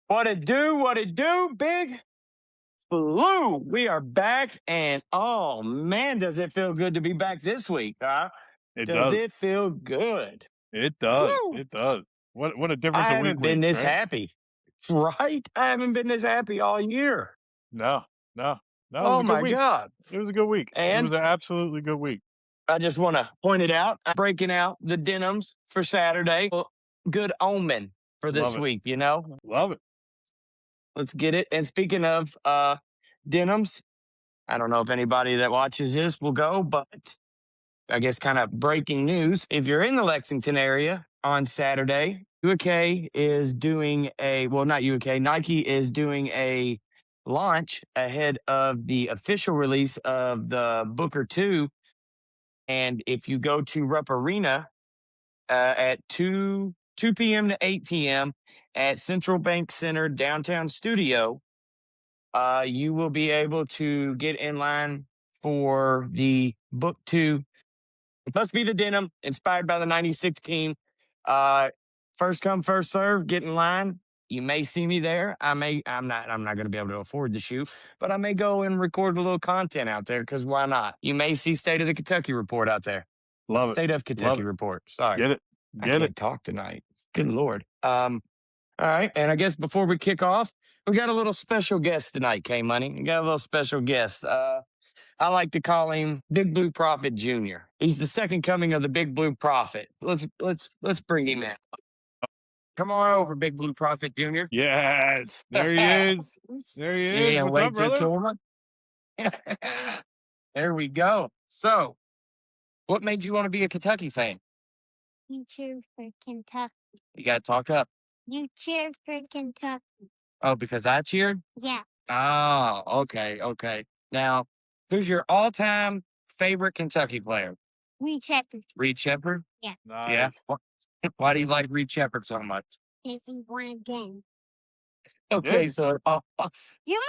What it do? What it do? Big Blue. We are back, and oh man, does it feel good to be back this week, huh? It Does does. it feel good? It does. Woo! It does. What a difference I a week haven't been makes, this right? happy, right? I haven't been this happy all year. No, no, no. It was Oh a good my week. God. It was a good week. It was And an absolutely good week. I just want to point it out. I'm breaking out the denims for Saturday. Well, good omen for Love this it. week, you know? Love it. Let's get it. And speaking of denims, I don't know if anybody that watches this will go, but I guess kind of breaking news. If you're in the Lexington area on Saturday, UAK is doing not UAK, Nike is doing a launch ahead of the official release of the Booker 2. And if you go to Rupp Arena at 2 p.m. to 8 p.m. at Central Bank Center downtown studio, you will be able to get in line for the Book 2. It must be the denim, inspired by the 96 team. First come, first serve, get in line. You may see me there. I'm not going to be able to afford the shoe, but I may go and record a little content out there because why not? You may see State of the Kentucky report out there. Love it. State of Love Kentucky it. report. Sorry, Get it. I Get it. can't talk tonight. Good Lord. All right. And I guess before we kick off, we got a little special guest tonight, K Money. We got a little special guest. I like to call him Big Blue Prophet Jr. He's the second coming of the Big Blue Prophet. Let's bring him in. Come on over, Big Blue Prophet Jr. Yes. There he is. There he is. Yeah, What's up, wait till brother? tournament. There we go. So, what made you want to be a Kentucky fan? You cheer for Kentucky. You got to talk up. You cheer for Kentucky. Oh, because I cheered? Yeah. Oh, okay. Now, who's your all-time favorite Kentucky player? Reed Shepherd. Reed Shepherd? Yeah. Nice. Yeah. Why do you like Reed Shepherd so much? Because he won a game. Okay, Yeah. so You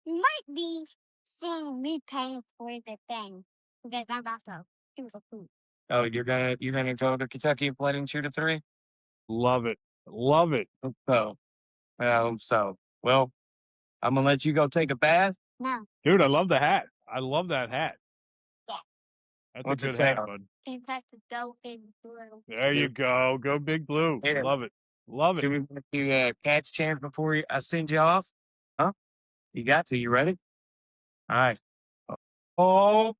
might be seeing me paying for the thing. Because I'm about to do the food. oh, you're gonna go to Kentucky and play in 2-3? Love it. Love it. So, I hope so. Well, I'm gonna let you go take a bath. No. Dude, I love the hat. I love that hat. Yeah. That's What's a it good say hat, on bud. Kentucky go Big Blue. There you go. Go Big Blue. Yeah. Love it. Love it. Do we want to catch chance before I send you off? Huh? You got to. You ready? All right. Oh,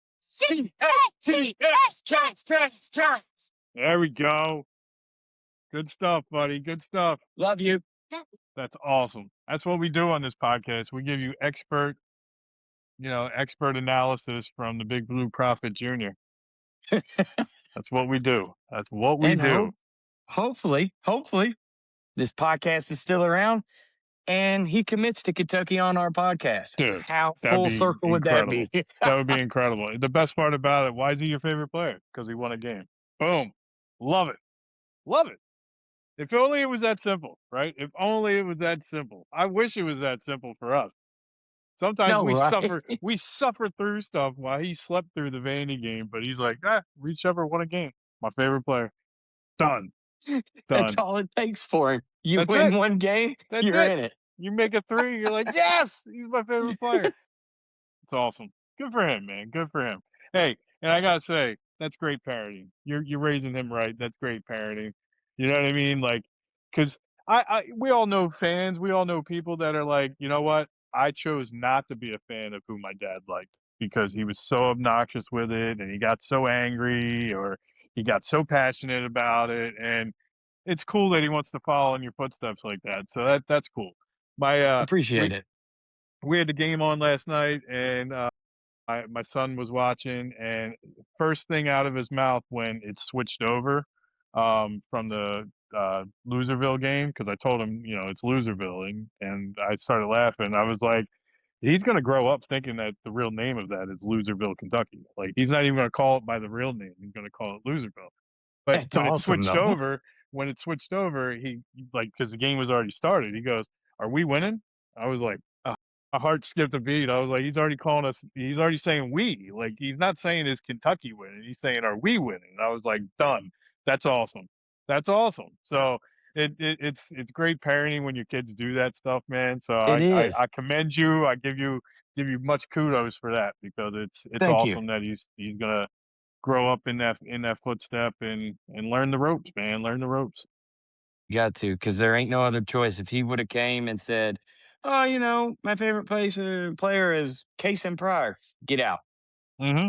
C-A-T-S, There we go. Good stuff, buddy. Good stuff. Love you. That's awesome. That's what we do on this podcast. We give you expert analysis from the Big Blue Prophet Jr. That's what we do. That's what we And do. hopefully, this podcast is still around and he commits to Kentucky on our podcast. Dude, How that'd full be circle would that be? That would be incredible. The best part about it, why is he your favorite player? Because he won a game. Boom. Love it. Love it. If only it was that simple, right? If only it was that simple. I wish it was that simple for us. Sometimes No, right? we suffer through stuff while he slept through the Vandy game, but he's like, Reed Shepherd won a game. My favorite player. Done. That's Done. all it takes for him. You That's win it. one game, That's you're it. in it. You make a three, you're like, yes, he's my favorite player. It's awesome. Good for him, man. Good for him. Hey, and I gotta say, that's great parenting. You're raising him right. That's great parenting. You know what I mean? Like, because we all know fans. We all know people that are like, you know what? I chose not to be a fan of who my dad liked because he was so obnoxious with it, and he got so angry, or he got so passionate about it, and it's cool that he wants to follow in your footsteps like that. So that's cool. Appreciate it. We had the game on last night, and my son was watching, and first thing out of his mouth when it switched over from the Loserville game, because I told him, it's Loserville, and I started laughing. I was like, he's going to grow up thinking that the real name of that is Loserville, Kentucky. Like, he's not even going to call it by the real name. He's going to call it Loserville. But That's awesome, when it switched over, he, like, because the game was already started, he goes, "Are we winning?" I was like, my heart skipped a beat. I was like, he's already saying we. Like, he's not saying is Kentucky winning. He's saying, are we winning? And I was like, done. That's awesome. That's awesome. So it's great parenting when your kids do that stuff, man. So It is. I commend you. I give you much kudos for that because it's Thank you. awesome that he's gonna grow up in that footstep and learn the ropes, man. Learn the ropes. Got to, because there ain't no other choice. If he would have came and said, "Oh, my favorite player is Case and Pryor," get out, Hmm.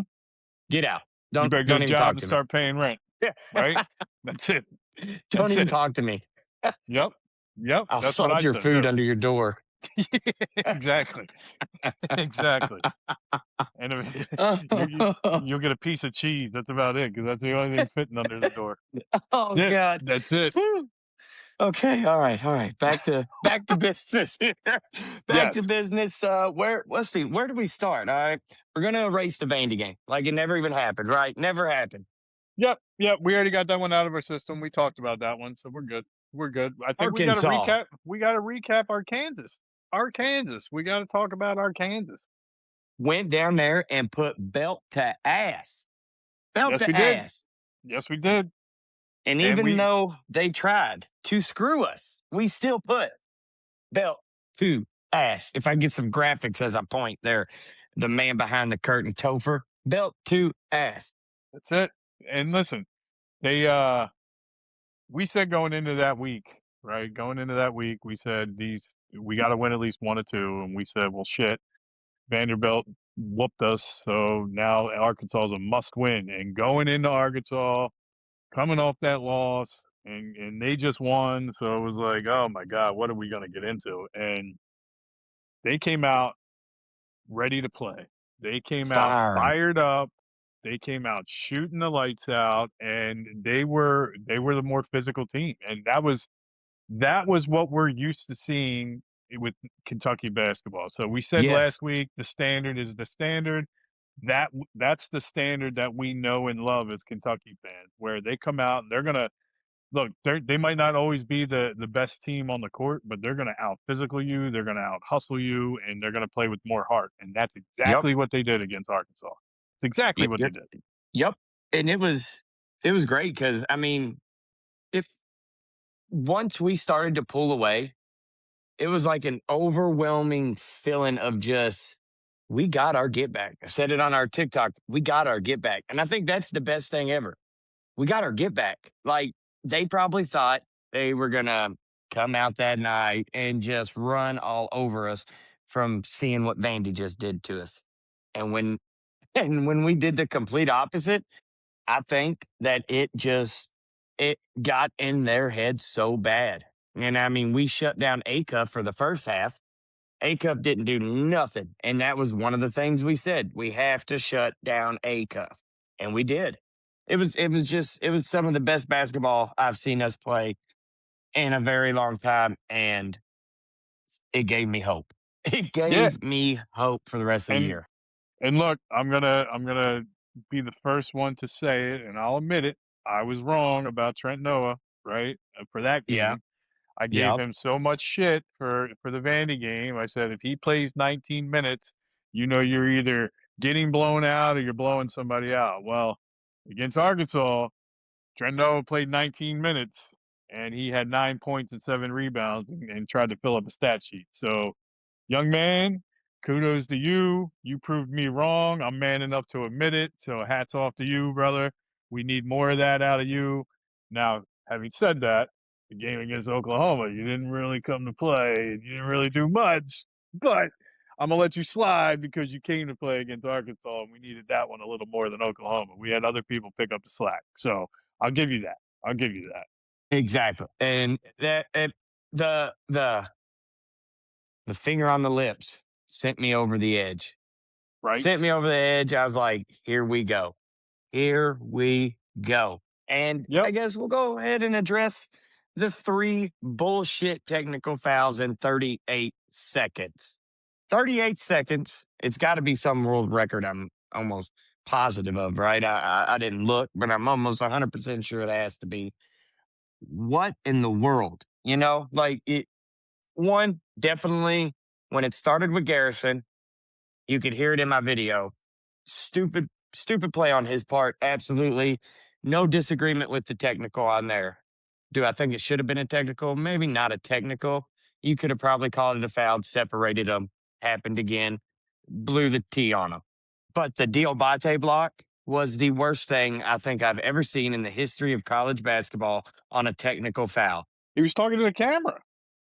get out. You better get a Don't even job talk and to me. start paying rent, right? That's it. Don't That's even it. talk to me. Yep. Yep. I'll That's what salt I'd your say food too. under your door. Exactly. Exactly. And if you'll get a piece of cheese. That's about it, because that's the only thing fitting under the door. Oh Yeah, God. that's it. Whew. Okay, all right, all right. Back to business here. Back to Yes. business. Where let's see, where do we start? All right. We're gonna erase the Vandy game. Like it never even happened, right? Never happened. Yep. Yep. We already got that one out of our system. We talked about that one, so we're good. We're good. I think we got to Arkansas recap. We got to recap our Kansas. Our Kansas. We got to talk about our Kansas. went down there and put belt to ass. Belt Yes, we to did. ass. Yes, we did. And And even we. though they tried to screw us, we still put belt to ass. If I get some graphics as I point there, the man behind the curtain, Topher, belt to ass. That's it. And listen, they. We said going into that week, right? Going into that week, we said we got to win at least one or two, and we said, well, shit, Vanderbilt whooped us, so now Arkansas is a must win. And going into Arkansas, coming off that loss, and they just won, so it was like, oh my god, what are we gonna get into? And they came out ready to play. They came out Firing. fired up. They came out shooting the lights out, and they were the more physical team, and that was what we're used to seeing with Kentucky basketball. So we said Yes. last week the standard is the standard. That's the standard that we know and love as Kentucky fans, where they come out and they're gonna look. They might not always be the best team on the court, but they're gonna out physical you. They're gonna out hustle you, and they're gonna play with more heart. And that's Yep. exactly what they did against Arkansas. It's exactly Yep. what they Yep. did. Yep. And it was great because I mean, if once we started to pull away, it was like an overwhelming feeling of just we got our get back. I said it on our TikTok. We got our get back. And I think that's the best thing ever. We got our get back. Like they probably thought they were gonna come out that night and just run all over us from seeing what Vandy just did to us. And when and when we did the complete opposite, I think that it got in their head so bad. And I mean, we shut down ACUF for the first half. ACUF didn't do nothing. And that was one of the things we said. We have to shut down ACUF. And we did. It was some of the best basketball I've seen us play in a very long time. And it gave me hope. It Yeah, gave me hope for the rest of the and year. And look, I'm gonna be the first one to say it, and I'll admit it. I was wrong about Trent Noah, right? For that Yeah. game, I gave Yep. him so much shit for the Vandy game. I said if he plays 19 minutes, you're either getting blown out or you're blowing somebody out. Well, against Arkansas, Trent Noah played 19 minutes and he had 9 points and 7 rebounds and tried to fill up a stat sheet. So young man, kudos to you. You proved me wrong. I'm man enough to admit it. So hats off to you, brother. We need more of that out of you. Now, having said that, the game against Oklahoma, you didn't really come to play. You didn't really do much, but I'm gonna let you slide because you came to play against Arkansas, and we needed that one a little more than Oklahoma. We had other people pick up the slack, so I'll give you that. I'll give you that. Exactly. And the the the finger on the lips sent me over the edge. Right? Sent me over the edge. I was like, here we go. Here we go. And Yep. I guess we'll go ahead and address the three bullshit technical fouls in 38 seconds. 38 seconds. It's got to be some world record I'm almost positive of, right? I didn't look, but I'm almost 100% sure it has to be. What in the world? Like one, definitely when it started with Garrison, you could hear it in my video. Stupid play on his part. Absolutely. No disagreement with the technical on there. Do I think it should have been a technical? Maybe not a technical. You could have probably called it a foul, separated them, happened again, blew the tee on them. But the Diabate block was the worst thing I think I've ever seen in the history of college basketball on a technical foul. He was talking to the camera.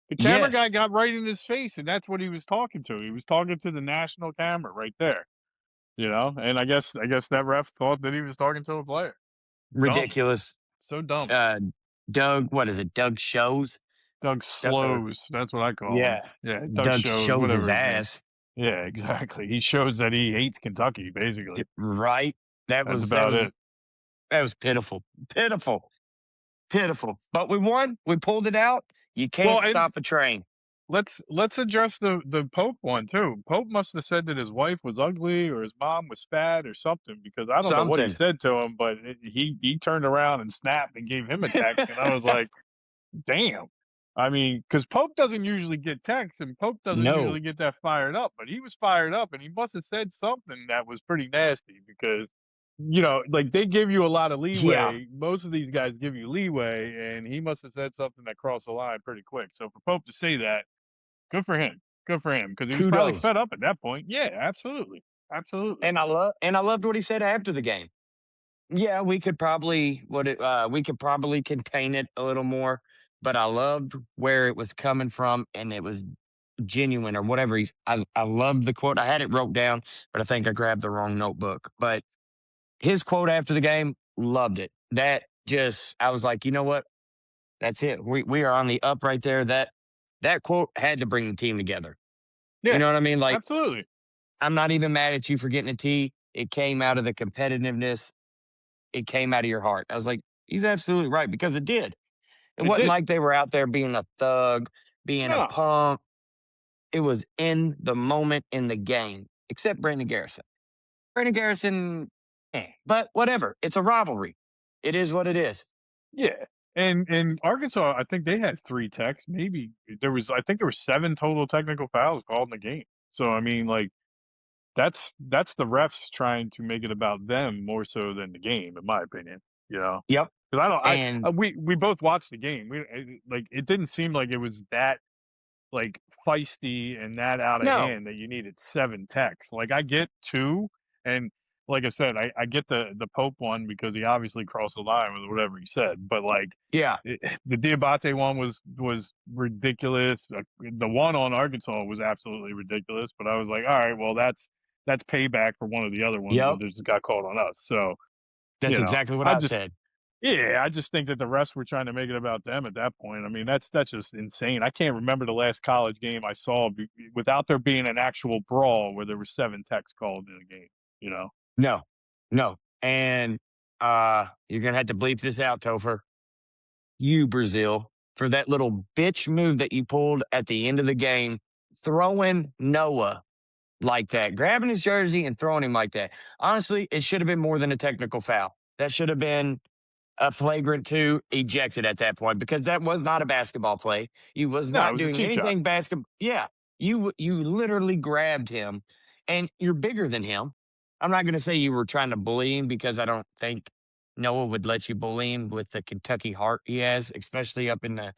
The camera guy Yes, got right in his face, and that's what he was talking to. He was talking to the national camera right there, and I guess that ref thought that he was talking to a player. Dumb. ridiculous. So dumb. Uh, Doug, what is it? Doug shows. Doug Or, Slows, that's what I call him. yeah, Yeah, Doug Doug shows, shows his whatever his name. ass. Yeah, exactly. He shows that he hates Kentucky, basically. Right. That That's was that about was it. that was pitiful, pitiful, pitiful. But we won. We pulled it out. You Well, can't and stop a train. let's address the Pope one too. Pope must have said that his wife was ugly or his mom was fat or something because I don't know what he Something. said to him, but he turned around and snapped and gave him a text, and I was like, damn. I mean, because Pope doesn't usually get texts and Pope doesn't No. usually get that fired up, but he was fired up and he must have said something that was pretty nasty because, like they give you a lot of Yeah. leeway. Most of these guys give you leeway, and he must have said something that crossed the line pretty quick. So for Pope to say that, good for him. Good for him because he was probably Kudos. fed up at that point. Yeah, absolutely. Absolutely. And I loved what he said after the game. Yeah, we could probably contain it a little more, but I loved where it was coming from and it was genuine or whatever I loved the quote. I had it wrote down, but I think I grabbed the wrong notebook. But his quote after the game, loved it. That just I was like, you know what? That's it. We are on the up right there. That quote had to bring the team together. You Yeah, know what I mean? Like, absolutely. I'm not even mad at you for getting a T. It came out of the competitiveness. It came out of your heart. I was like, he's absolutely right because it did. It It wasn't did. like they were out there being a thug, being a No. punk. It was in the moment in the game, except Brandon Garrison. Brandon Garrison, but whatever. It's a rivalry. It is what it is. Yeah. And Arkansas, I think they had 3 techs. Maybe I think there were 7 total technical fouls called in the game. So I mean, like that's the refs trying to make it about them more so than the game, in my opinion. You know, Yep. because I don't, And we both watched the game. Like it didn't seem like it was that like feisty and that out of no, hand that you needed 7 texts. Like I get 2, and like I said, I get the Pope one because he obviously crossed the line with whatever he said. But like yeah, the Diabate one was ridiculous. The one on Arkansas was absolutely ridiculous. But I was like, all right, well that's payback for one of the other ones that yep. just got called on us. So That's exactly what I I just said. yeah, I just think that the refs were trying to make it about them at that point. I mean, that's just insane. I can't remember the last college game I saw without there being an actual brawl where there were 7 techs called in a game. You know? No, no. And you're gonna have to bleep this out, Topher. You, Brazil, for that little bitch move that you pulled at the end of the game, throwing Noah like that, grabbing his jersey and throwing him like that. Honestly, it should have been more than a technical foul. That should have been a flagrant two ejected at that point because that was not a basketball play. You was No, it not was a doing cheap shot. anything basketball. Yeah, you literally grabbed him, and you're bigger than him. I'm not going to say you were trying to bully him because I don't think Noah would let you bully him with the Kentucky heart he has, especially up in the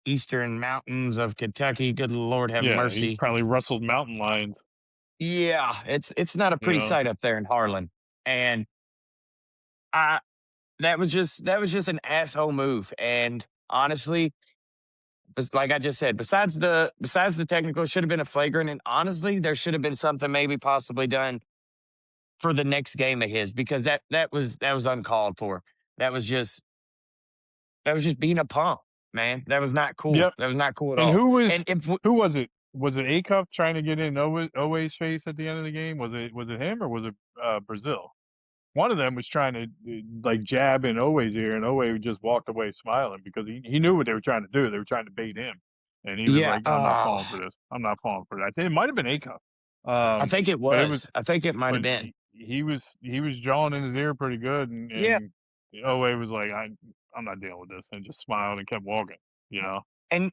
eastern mountains of Kentucky. Good Lord, have Yeah, he mercy. probably rustled mountain lions. Yeah, it's not a You pretty know? sight up there in Harlan, and I that was just an asshole move. And honestly, like I just said, besides the technical, it should have been a flagrant. And honestly, there should have been something maybe possibly done for the next game of his because that was uncalled for. That was just that was just being a punk, man. That was not cool. Yep. That was not cool at And all. who was And if who was it? Was it Acuff trying to get in Owe's face at the end of the game? Was it him or was it Brazil? One of them was trying to like jab in Owe's ear, and Owe just walked away smiling because he knew what they were trying to do. They were trying to bait him, and he was yeah, like, "I'm not falling for this. I'm not falling for that." I think it might have been Acuff, I think it but it was, was. I think it might but have been. he was jawing in his ear pretty good, and Yeah. Owe was like, I'm not dealing with this," and just smiled and kept walking. You know? And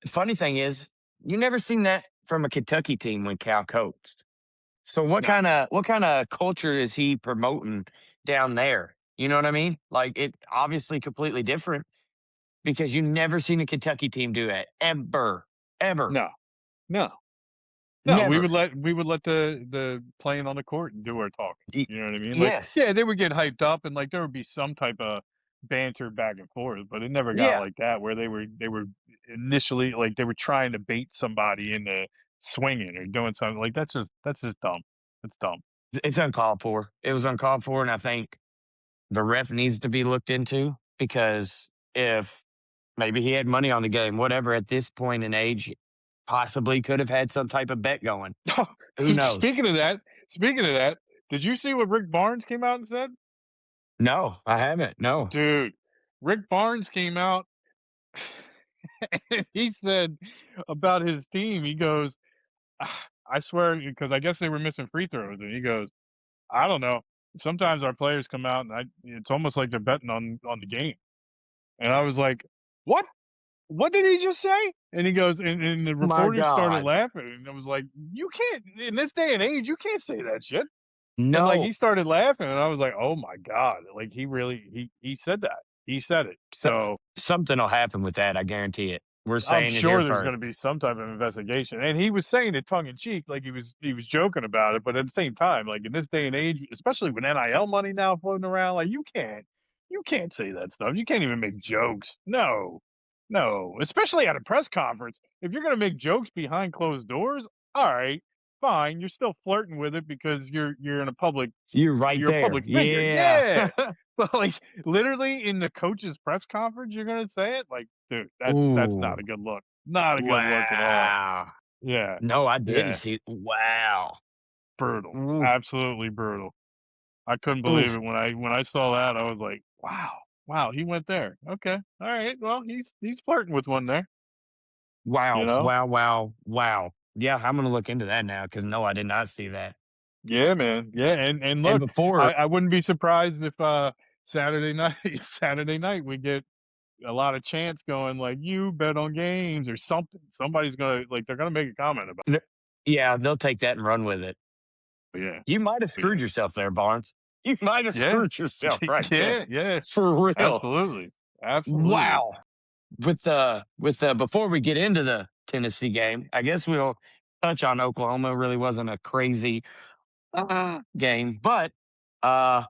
funny thing is, you never seen that from a Kentucky team when Cal coached. So No. what kind of culture is he promoting down there? You know what I mean? Like it obviously completely different. because you never seen a Kentucky team do it ever. No, no, no. We Never. would let the playing on the court do our talk. Y- You know what I mean? Like, yes. yeah, they would get hyped up, and like there would be some type of banter back and forth, but it never got Yeah. like that where they were initially like they were trying to bait somebody into swinging or doing something like that's just dumb. It's dumb. It's uncalled for. It was uncalled for, and I think the ref needs to be looked into because if maybe he had money on the game, whatever, at this point in age, possibly could have had some type of bet going. Who knows? Speaking of that, did you see what Rick Barnes came out and said? No, I haven't. No. Dude, Rick Barnes came out and he said about his team, he goes, "Ah, I swear, because I guess they were missing free throws, and he goes, I don't know. Sometimes our players come out and it's almost like they're betting on the game. And I was like, what? What did he just say? And he goes, and the My reporters started God. laughing, and I was like, you can't in this day and age, you can't say that shit. And like No. he started laughing, and I was like, oh my god, like he really he said that. He said it. So, So something will happen with that. I guarantee it. We're I'm saying it here sure there's first. going to be some type of investigation. And he was saying it tongue in cheek, like he was joking about it, but at the same time, like in this day and age, especially with NIL money now floating around, like you can't say that stuff. You can't even make jokes. No. No, especially at a press conference. If you're going to make jokes behind closed doors, all right, fine. You're still flirting with it because you're in a public You're right you're a there. public figure. Yeah. Yeah. But like literally in the coach's press conference, you're gonna say it? Like, dude, that's not Ooh. a good look. Not a good look at all. Wow. Yeah. No, I didn't Yeah. see. Wow. Brutal. Oof. Absolutely brutal. I couldn't believe Oof. it when I saw that. I was like, wow. Wow, he went there. Okay. All right. Well, he's flirting with one there, you Wow. know? Wow. Wow. Wow. Yeah, I'm gonna look into that now because no, I did not see that. Yeah, man. Yeah, and And look, I, before, I wouldn't be surprised if Saturday night Saturday night we get a lot of chants going like "You bet on games" or something. Somebody's gonna like they're gonna make a comment about. th- yeah, they'll take that and run with it. It. Yeah, You might have yeah, screwed yourself there, Barnes. You might have yeah, screwed yourself right there. yeah, yeah. For real. Absolutely, absolutely. Wow. With before we get into the Tennessee game, I guess we'll touch on Oklahoma. It really wasn't a crazy game, but uh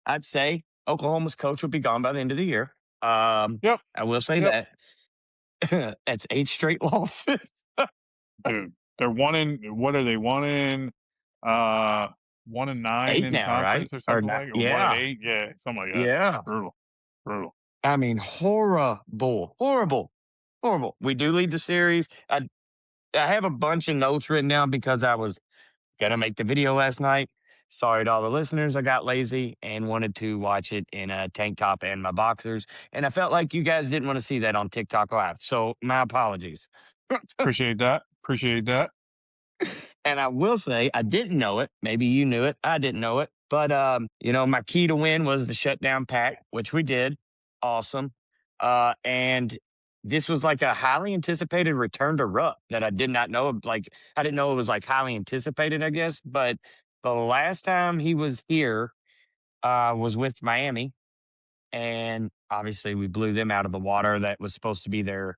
I'd say Oklahoma's coach will be gone by the end of the year. Yep, I will say yep, that. That's 8 straight losses. dude. They're one in. What are they? Uh, 1-9 8 in now, right? conference or Or something not? like, or one and Yeah. eight. Yeah, something like that. Yeah. Brutal, brutal. I mean, horrible. Horrible. Horrible. We do lead the series. I have a bunch of notes written down because I was gonna make the video last night. Sorry to all the listeners. I got lazy and wanted to watch it in a tank top and my boxers. And I felt like you guys didn't want to see that on TikTok Live. So my apologies. Appreciate that. Appreciate that. And I will say I didn't know it. Maybe you knew it. I didn't know it. But my key to win was the shutdown pack, which we did. Awesome. And this was like a highly anticipated return to Rupp that I did not know. Like I didn't know it was like highly anticipated, I guess. But the last time he was here was with Miami. And obviously we blew them out of the water. That was supposed to be their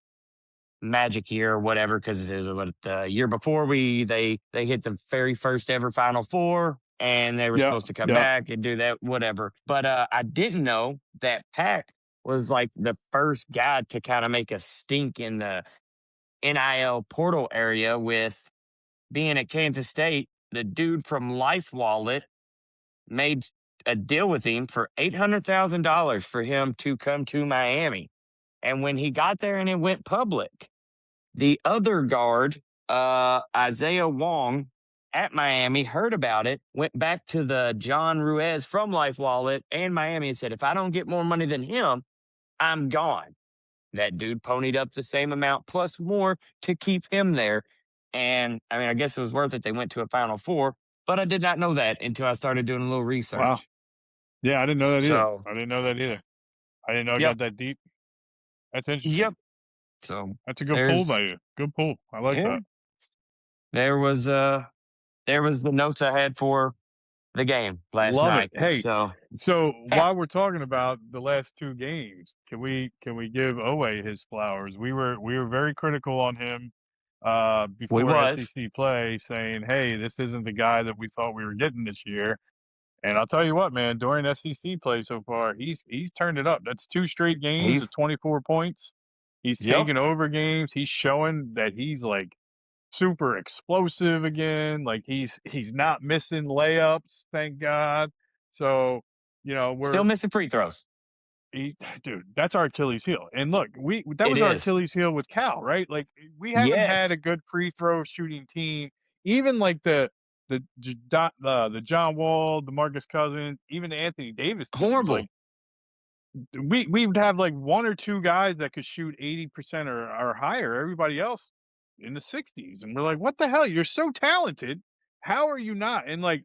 magic year or whatever because it was what the year before they hit the very first ever Final Four and they were Yeah, supposed to come yeah. back and do that whatever. But I didn't know that Pack was like the first guy to kind of make a stink in the NIL portal area with being at Kansas State. The dude from Life Wallet made a deal with him for $800,000 for him to come to Miami. And when he got there and it went public, the other guard, Isaiah Wong at Miami, heard about it, went back to the John Ruiz from Life Wallet and Miami and said, if I don't get more money than him, I'm gone. That dude ponied up the same amount plus more to keep him there. And I mean, I guess it was worth it. They went to a Final Four, but I did not know that until I started doing a little Wow. research. Yeah, I didn't know that either. So, I didn't know that either. I didn't know it yep, got that deep. That's interesting. yep. So That's a good pull by you. Good pull. I like yeah, that. there was, there was the notes I had for the game last Love it. night. Hey, So so yeah, while we're talking about the last two games, can we give Owe his flowers? We were very critical on him we before was. SEC play, saying, "Hey, this isn't the guy that we thought we were getting this year." And I'll tell you what, man, during SEC play so far, he's turned it up. That's two straight games He's of 24 points. He's yep. taking over games. He's showing that he's like super explosive again. Like he's not missing layups, thank God. So, Still we're missing free throws. he, dude, that's our Achilles heel. And look, we that It was our is. Achilles heel with Cal, right? Like we haven't had Yes. a good free throw shooting team. Even like the John Wall, the Marcus Cousins, even the Anthony Davis teams. Horrible. Like we would have like one or two guys that could shoot 80% or higher. Everybody else in the 60s, and we're like, what the hell? You're so talented. How are you not? And like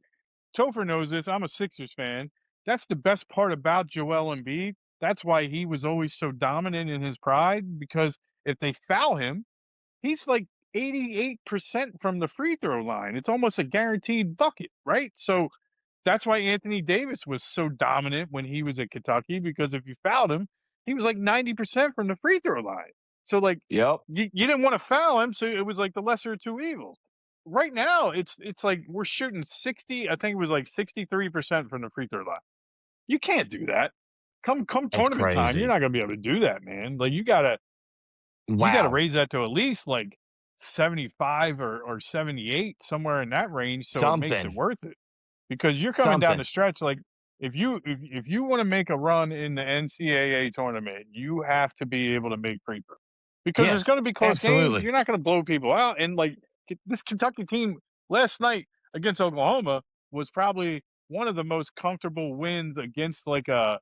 Topher knows this. I'm a Sixers fan. That's the best part about Joel Embiid. That's why he was always so dominant in his pride, because if they foul him, he's like 88% from the free throw line. It's almost a guaranteed bucket, right? So that's why Anthony Davis was so dominant when he was at Kentucky, because if you fouled him, he was like 90% from the free throw line. So like Yep. you didn't want to foul him, so it was like the lesser of two evils. Right now, it's like we're shooting 60, I think it was like 63% from the free throw line. You can't do that. Come It's tournament time, you're crazy. not gonna be able to do that, man. Like you gotta Wow. raise that to at least like 75 or 78, somewhere in that range, so it makes it Something. worth it. Because you're coming down the Something. stretch, like if you want to make a run in the NCAA tournament, you have to be able to make free throws. Because there's Yes. going to be close games. Absolutely. You're not going to blow people out. And like this Kentucky team last night against Oklahoma was probably one of the most comfortable wins against like a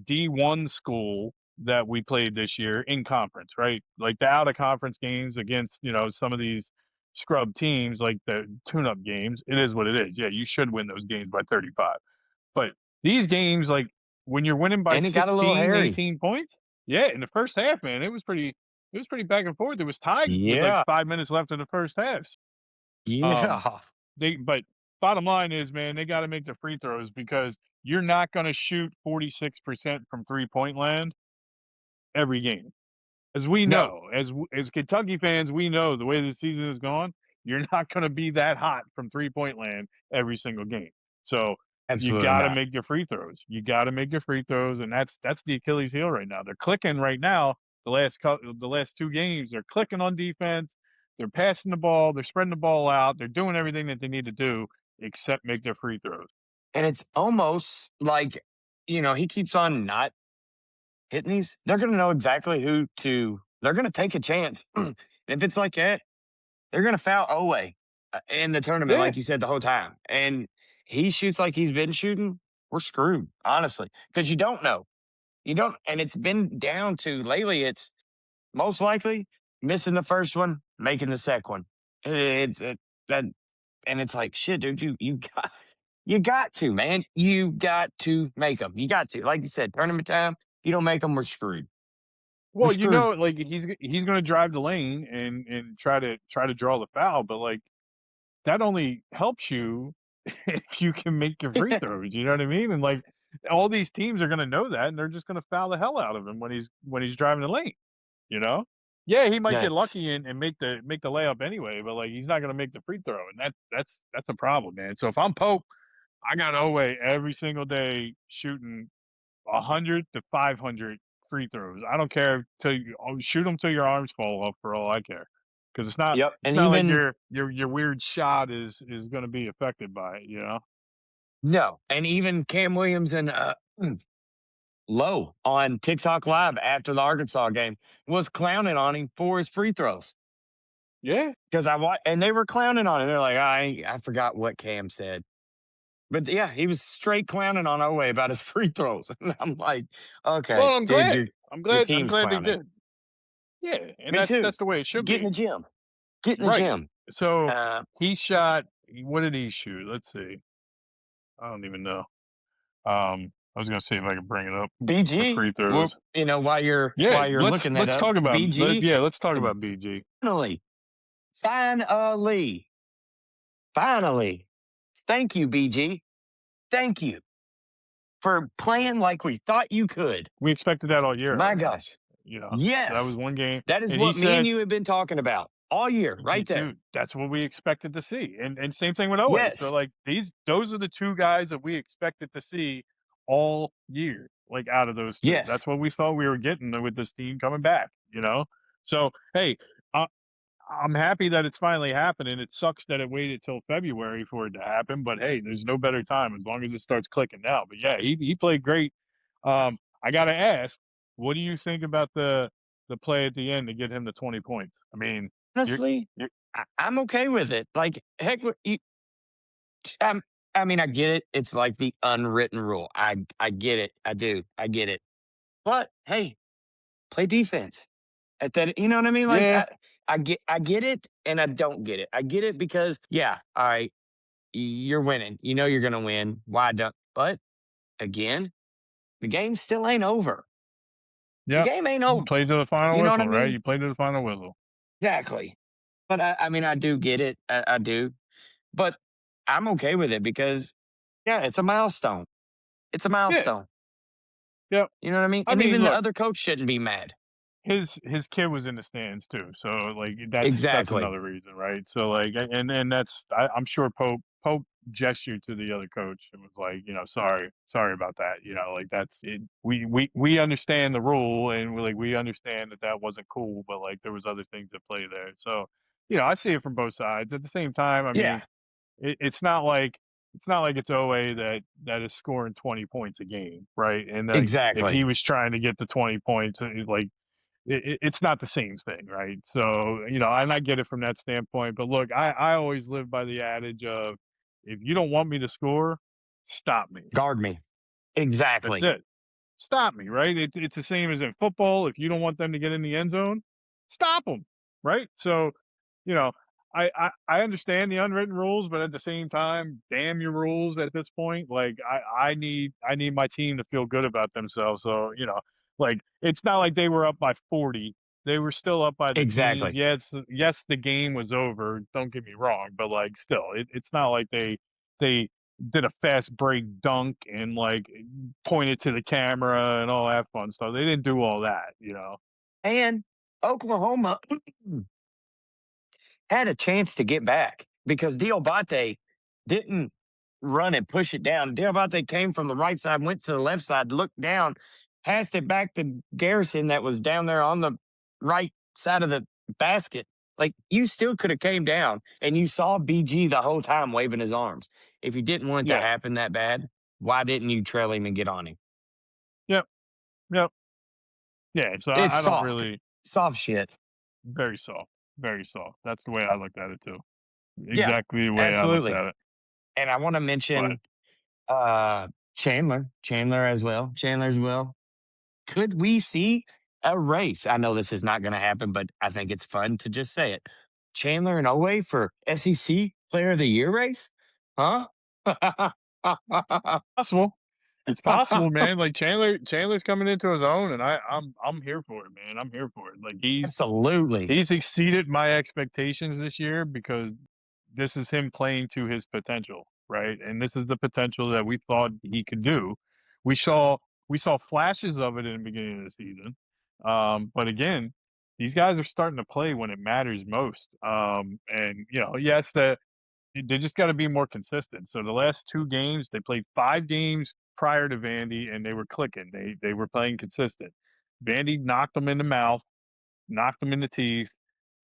D1 school that we played this year in conference, right? Like the out of conference games against, some of these scrub teams, like the tune-up games. It is what it is. Yeah, you should win those games by 35. But these games, like when you're winning by And it got a little 16, hairy. 18 points, yeah, in the first half, man, it was pretty back and forth. It was tied with like Yeah. 5 minutes left in the first half. Um, Yeah. but bottom line is, man, they got to make the free throws, because you're not going to shoot 46% from 3-point land every game. As we No. know, as Kentucky fans, we know the way the season has gone, you're not going to be that hot from 3-point land every single game. So you Absolutely got to not. make your free throws. You got to make your free throws, and that's the Achilles heel right now. They're clicking right now. The last two games, they're clicking on defense. They're passing the ball. They're spreading the ball out. They're doing everything that they need to do except make their free throws. And it's almost like, he keeps on not hitting these. They're going to know exactly who to, they're going to take a chance. And if it's like that, they're going to foul Owe in the tournament, Yeah. like you said, the whole time. And he shoots like he's been shooting. We're screwed, honestly, because you don't know. You don't, and it's been down to lately. It's most likely missing the first one, making the second one. That, and it's like shit, dude. You got to, man. You got to make them. You got to, like you said, tournament time. If you don't make them, we're screwed. We're Well, screwed. like he's going to drive the lane and try to draw the foul, but like that only helps you if you can make your free throws. You know what I mean? And like all these teams are going to know that, and they're just going to foul the hell out of him when he's driving the lane. You know? Yeah, he might get Yes. lucky and make the layup anyway, but like he's not going to make the free throw, and that's a problem, man. So if I'm Pope, I got Owe every single day shooting 100 to 500 free throws. I don't care till shoot them till your arms fall off, for all I care, because it's not Yep. it's And not like even your weird shot is going to be affected by it. no, and even Cam Williams and Lowe on TikTok Live after the Arkansas game was clowning on him for his free throws. Yeah. Because and they were clowning on him. They're like, I forgot what Cam said. But yeah, he was straight clowning on Owe about his free throws. And I'm like, okay, Well, I'm dude, glad. your I'm your glad. I'm team's glad they clowning. did. Yeah, and Me that's too. that's the way it should Get in be. the gym. Get in the Right. gym. So Uh, he shot. What did he shoot? Let's see. I don't even know. I was gonna see if I could bring it up. The BG. free Well, throws. while Yeah. you're Let's looking that let's up, talk about. BG Let's talk about BG. finally, finally, finally. Thank you, BG. Thank you for playing like we thought you could. We expected that all year out My of him. gosh. You know, that was Yes. one game, That is and he what me and said, you have been talking about all year, right there. Dude, that's what we expected to see." And same thing with Owe. So Yes. like those are the two guys that we expected to see all year, like out of those two. Yes. That's what we thought we were getting with this team coming back. So hey, uh, I'm happy that it's finally happening. It sucks that it waited till February for it to happen, but hey, there's no better time as long as it starts clicking now. But yeah, he played great. I gotta ask, what do you think about the play at the end to get him the 20 points? I mean, you're, Honestly, you're I'm okay with it. Like, heck, um, I mean, I get it. It's like the unwritten rule. I get it. I do. I get it. But hey, play defense. At that, you know what I mean? Like, yeah, I get it, and I don't get it. I get it because, yeah, all right, you're winning. You know you're gonna win. Why don't? But again, the game still ain't over. The yep. game ain't You over. played to the final You know what I whistle, right? mean? You played to the final whistle. Exactly. But I mean, I do get it. I do. But I'm okay with it because, yeah, it's a milestone. It's a Yeah, milestone. yep. You know what I mean? I And mean, even the look, other coach shouldn't be mad. his kid was in the stands too, so like that's Exactly. another reason, right? So like, and that's I'm sure Pope gestured to the other coach and was like, sorry about that, like that's it. We understand the rule, and we understand that wasn't cool, but like there was other things at play there. So I see it from both sides. At the same time, I mean, Yeah, it's not like it's OA that is scoring 20 points a game, right? And like if he exactly. was trying to get to 20 points, like it's not the same thing, right? So, and I get it from that standpoint. But look, I always live by the adage of if you don't want me to score, stop me. Guard me. That's Exactly. it. Stop me, right? It's the same as in football. If you don't want them to get in the end zone, stop them, right? So, you know, I understand the unwritten rules, but at the same time, damn your rules at this point. Like I need my team to feel good about themselves. So, like it's not like they were up by 40. They were still up by the teens. Exactly. Yes, the game was over. Don't get me wrong, but like still, it's not like they did a fast break dunk and like pointed to the camera and all that fun stuff. They didn't do all that. And Oklahoma had a chance to get back because Diobate didn't run and push it down. Diobate came from the right side, went to the left side, looked down, passed it back to Garrison that was down there on the right side of the basket. Like, you still could have came down, and you saw BG the whole time waving his arms. If you didn't want it to Yeah. happen that bad, why didn't you trail him and get on him? Yep. Yep. Yeah. So It's I don't soft, really soft shit. very soft. Very soft. That's the way I looked at it too. Yeah, Exactly the way I looked absolutely. at it. And I want to But mention Chandler as well. Chandler as well. Could we see a race? I know this is not going to happen, but I think it's fun to just say it. Chandler and Oway for SEC Player of the Year race? Huh? possible. It's possible, man. Like Chandler's coming into his own, and I'm here for it, man. I'm here for it. Like Absolutely. he's exceeded my expectations this year because this is him playing to his potential, right? And this is the potential that we thought he could do. We saw we saw flashes of it in the beginning of the season, but again, these guys are starting to play when it matters most. And yes, they just got to be more consistent. So the last two games, they played 5 games prior to Vandy, and they were clicking. They were playing consistent. Vandy knocked them in the mouth, knocked them in the teeth.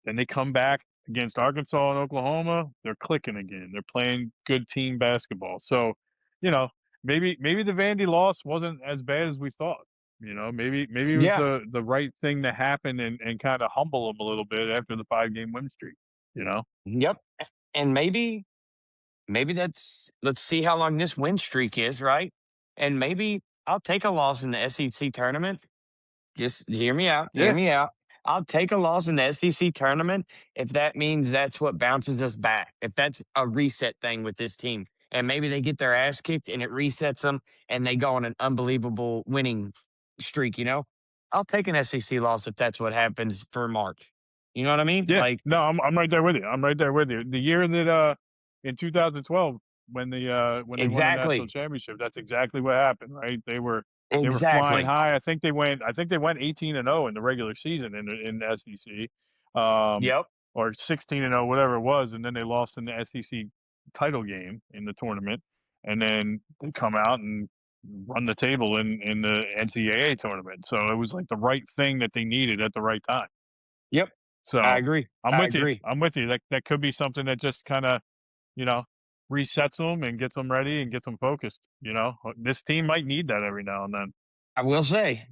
Then they come back against Arkansas and Oklahoma. They're clicking again. They're playing good team basketball. So, you know, maybe the Vandy loss wasn't as bad as we thought. Maybe it was Yeah. the right thing to happen and kind of humble them a little bit after the 5-game win streak. You know? Yep. And maybe let's see how long this win streak is, right? And maybe I'll take a loss in the SEC tournament. Just hear me out. Hear Yeah, me out. I'll take a loss in the SEC tournament if that means that's what bounces us back. If that's a reset thing with this team, and maybe they get their ass kicked and it resets them, and they go on an unbelievable winning streak. I'll take an SEC loss if that's what happens for March. You know what I mean? yeah. Like, No, I'm right there with you. I'm right there with you. The year that in 2012 when they won the national Exactly. championship. That's exactly what happened, right? They were flying Exactly. high. I think they went 18-0 in the regular season in the SEC, um, Yep. or 16-0, whatever it was, and then they lost in the SEC title game in the tournament, and then they come out and run the table in the NCAA tournament. So it was like the right thing that they needed at the right time. Yep. I So agree. I'm I with you. agree. I'm with you. That could be something that just kind of, you know, resets them and gets them ready and gets them focused. This team might need that every now and then. I will say,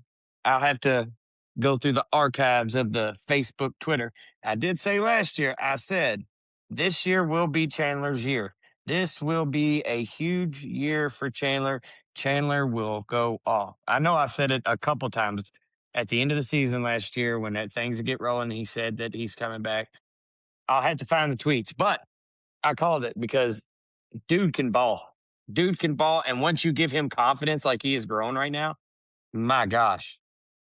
I'll have to go through the archives of the Facebook, Twitter. I did say last year, I said, this year will be Chandler's year. This will be a huge year for Chandler. Chandler will go off. I know I said it a couple times at the end of the season last year when that things get rolling. He said that he's coming back. I'll have to find the tweets, but I called it because dude can ball. Dude can ball. And once you give him confidence like he is growing right now, my gosh,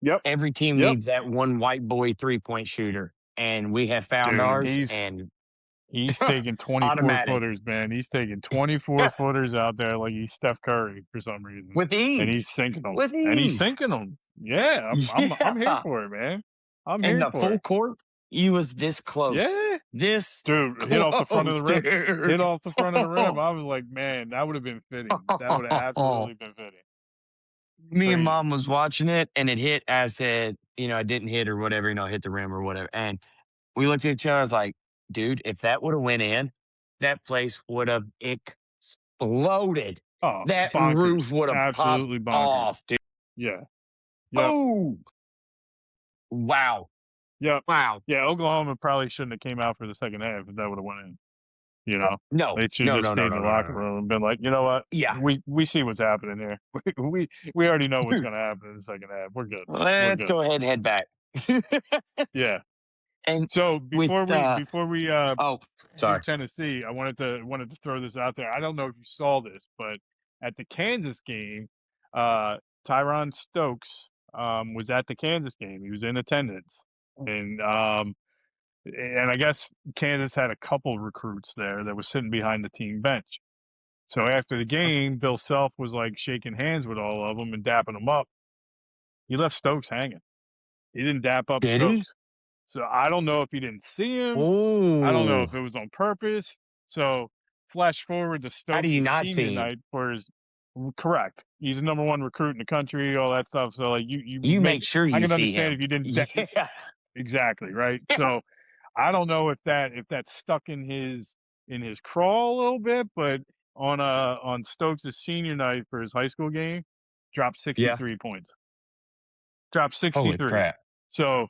Yep. every team Yep. needs that one white boy 3-point shooter, and we have found Dude, ours, he's and he's taking 24 automatic footers, man. He's taking 24 footers out there like he's Steph Curry for some reason, with and he's ease, sinking them. with And he's ease. sinking them. Yeah, I'm here Yeah, for it, man. I'm and here the for full it. court, you was Yeah. this Dude, hit off the front of the close, rim. Hit dude. off the front of the rim. I was like, man, that would have been fitting. That would have absolutely been fitting. Me and Crazy. mom was watching it, and it hit. I said, I didn't hit or whatever, hit the rim or whatever, and we looked at each other. I was like, dude, if that would have went in, that place would have exploded. Oh, That bonkers. roof would have popped Absolutely bonkers. off, dude. Yeah. Yep. Boom! Wow. Yep. Wow. Yeah, Oklahoma probably shouldn't have came out for the second half if that would have went in. You know, No, they should have no, just no, stayed no, in no, the no, no, locker no. room and been like, you know what? Yeah. We see what's happening here. We already know what's going to happen in the second half. We're good. We're Let's good. go ahead and head back. Yeah. And So with before we oh, leave sorry. Tennessee, I wanted to throw this out there. I don't know if you saw this, but at the Kansas game, Tyron Stokes was at the Kansas game. He was in attendance, and I guess Kansas had a couple recruits there that was sitting behind the team bench. So after the game, Bill Self was like shaking hands with all of them and dapping them up. He left Stokes hanging. He didn't dap up Did he? Stokes. So I don't know if he didn't see him. I don't know Oh, if it was on purpose. So flash forward to how do you Stokes' not senior see him? night for his correct. He's the number one recruit in the country, all that stuff. So like you would You make make sure I you can see understand him. if you didn't Yeah. exactly, right? So I don't know if that's stuck in his crawl a little bit, but on Stokes' senior night for his high school game, dropped Yeah. 63 points. Dropped Holy 63. crap. So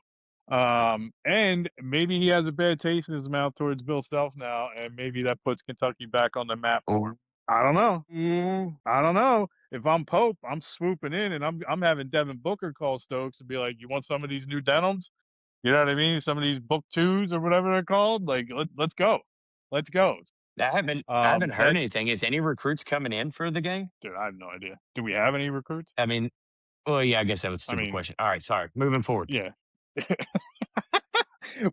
and maybe he has a bad taste in his mouth towards Bill Self now, and maybe that puts Kentucky back on the map for Oh, him. I don't know. I don't know. If I'm Pope, I'm swooping in and I'm having Devin Booker call Stokes and be like, "You want some of these new denims? You know what I mean? Some of these book twos or whatever they're called. Like, let's go, let's go." I haven't heard That anything. Is any recruits coming in for the game? dude, I have no idea. Do we have any recruits? I mean, well, yeah, I guess that was a I stupid mean, question. All right, sorry. Moving forward. yeah.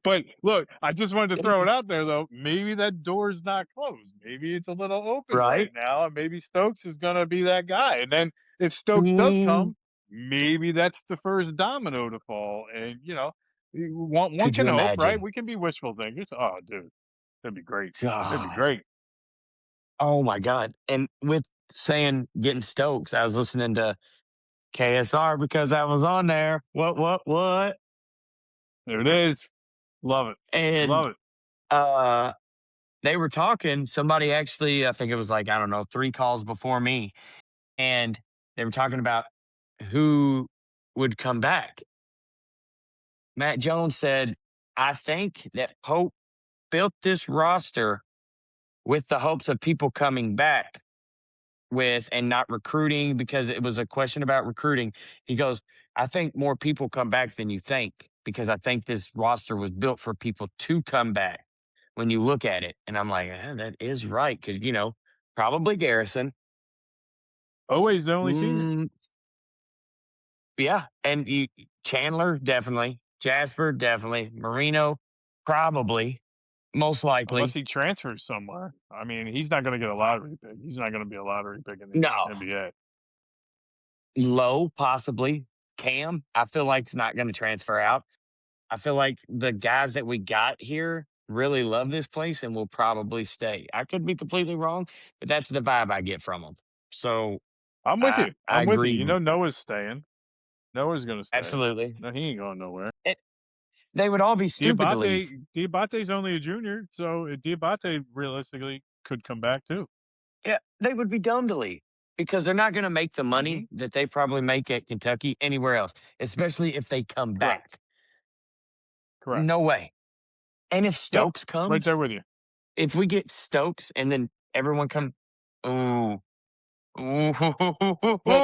But look, I just wanted to throw it out there though. Maybe that door's not closed. Maybe it's a little open right Right? now, and maybe Stokes is gonna be that guy. And then if Stokes does Mm, come, maybe that's the first domino to fall. And one could can you hope, right? imagine? We can be wishful thinkers. Oh, dude, that'd be great. That'd be God. great. Oh my God. And with saying getting Stokes, I was listening to KSR because I was on there. What? There it is. Love it. And Love it. uh they were talking. Somebody actually, I think it was like, I don't know, 3 calls before me. And they were talking about who would come back. Matt Jones said, I think that Pope built this roster with the hopes of people coming back with and not recruiting because it was a question about recruiting. He goes, I think more people come back than you think because I think this roster was built for people to come back when you look at it. And I'm like, that is right. Cause, probably Garrison. Always the only senior. Mm, yeah. And Chandler, definitely. Jasper, definitely. Marino, probably. most likely. unless he transfers somewhere. I mean, he's not going to get a lottery pick. He's not going to be a lottery pick in the No, NBA. Low, possibly. Cam, I feel like it's not going to transfer out. I feel like the guys that we got here really love this place and will probably stay. I could be completely wrong, but that's the vibe I get from them. So I'm with I you. I I'm with you. agree. You know, Noah's staying. Noah's going to stay. Absolutely. No, he ain't going nowhere. They would all be stupid to leave. Diabate's only a junior, so Diabate realistically could come back too. Yeah, they would be dumb to leave because they're not going to make the money Mhm. that they probably make at Kentucky anywhere else, especially if they come Correct. back. Correct. No way. And if Yep. Stokes Right there comes, with you. if we get Stokes and then everyone come, ooh, Well,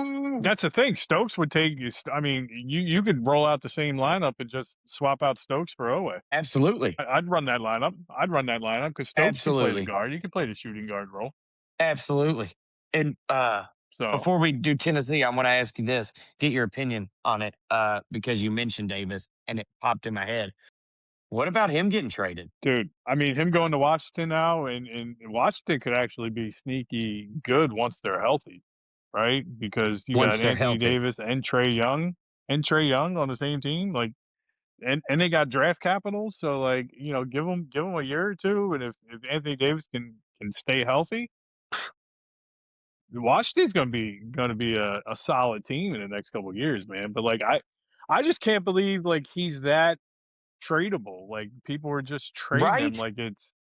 ooh, that's the thing. Stokes would take you. I mean, you could roll out the same lineup and just swap out Stokes for Owe. absolutely, I'd run that lineup. I'd run that lineup because Stokes can play the absolutely, guard. He can play the shooting guard role. absolutely. And So, before we do Tennessee, I want to ask you this, get your opinion on it, because you mentioned Davis and it popped in my head. What about him getting traded? dude, I mean, him going to Washington now, and Washington could actually be sneaky good once they're healthy, right? Because you Once got they're Anthony healthy? Davis and Trey Young on the same team, like, and they got draft capital, so like, give them a year or two, and if Anthony Davis can stay healthy, Washington's gonna be a solid team in the next couple of years, man. But like, I just can't believe like he's that tradable. Like people are just trading him Right? like it's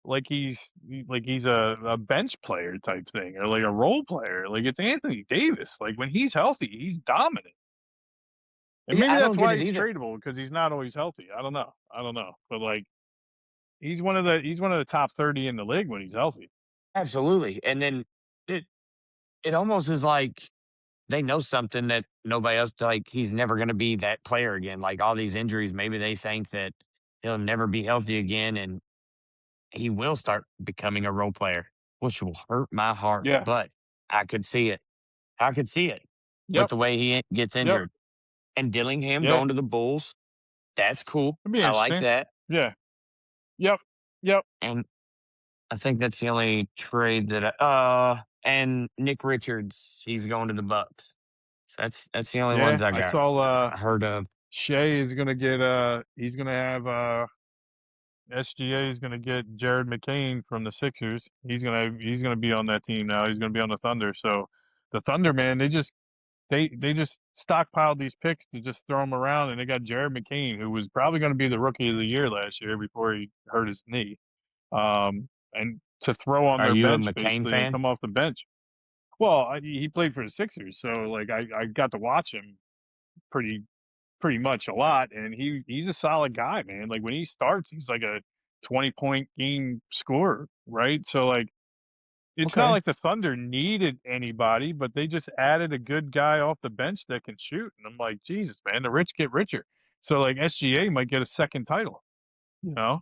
like he's a bench player type thing or like a role player. Like it's Anthony Davis. Like when he's healthy, he's dominant. And Yeah, maybe I that's don't get why it he's either. tradable because he's not always healthy. I don't know. I don't know. But like he's one of the top 30 in the league when he's healthy. Absolutely. And then it it almost is like they know something that nobody else, like he's never going to be that player again. Like all these injuries, maybe they think that he'll never be healthy again and he will start becoming a role player, which will hurt my heart. Yeah. But I could see it. I could see it with Yep. the way he gets Yep. injured. And Dillingham Yeah. going to the Bulls, that's cool. It'd be I like interesting. that. Yeah. Yep. Yep. And I think that's the only trade that and Nick Richards, he's going to the Bucks. So that's the only Yeah. ones I I got saw I heard of. Shea is gonna get he's gonna have SGA is gonna get Jared McCain from the Sixers. He's gonna be on that team now. He's gonna be on the Thunder. So the Thunder, man, they just stockpiled these picks to just throw them around, and they got Jared McCain, who was probably going to be the rookie of the year last year before he hurt his knee, and to throw on Are their you a bench McCain basically and fan? come off the bench. Well, he played for the Sixers, so like I got to watch him pretty pretty much a lot, and he's a solid guy, man. Like when he starts, he's like a 20-point game scorer, right? So like it's not Okay. like the Thunder needed anybody, but they just added a good guy off the bench that can shoot. And I'm like, Jesus, man, the rich get richer. So like SGA might get a second title. You know,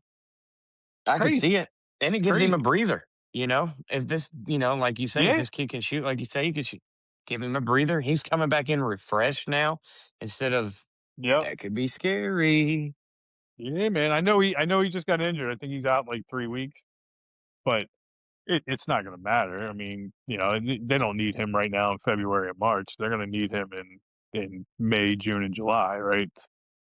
I could see crazy. it. And it It's gives him a crazy. breather, you know? If this, like you say, if Yeah. this kid can shoot like you say, he could shoot. Give him a breather. He's coming back in refreshed now instead of Yep. that could be scary. Yeah, man. I know he just got injured. I think he's out like 3 weeks, but it's not going to matter. I mean, they don't need him right now in February and March. They're going to need him in May, June, and July, right?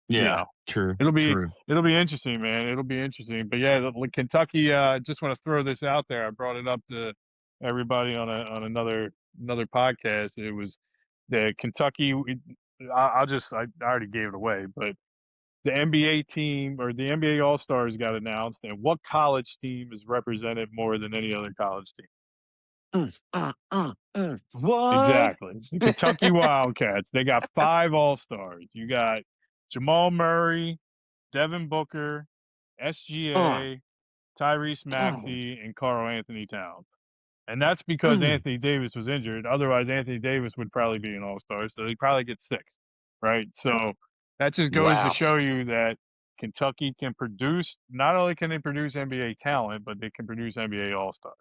You Yeah, know, true, It'll be true. it'll be interesting, man. It'll be interesting. But yeah, Kentucky. Just want to throw this out there. I brought it up to everybody on another podcast. It was the Kentucky. I already gave it away, but the NBA team or the NBA All Stars got announced, and what college team is represented more than any other college team? What? Exactly, the Kentucky Wildcats. They got 5 All Stars. You got Jamal Murray, Devin Booker, Uh, SGA, Tyrese uh, Maxey, and Karl Anthony Towns. And that's because mm. Anthony Davis was injured. Otherwise, Anthony Davis would probably be an All-Star, so he probably gets 6, right? So that just goes to Wow. show you that Kentucky can produce. Not only can they produce NBA talent, but they can produce NBA All-Stars.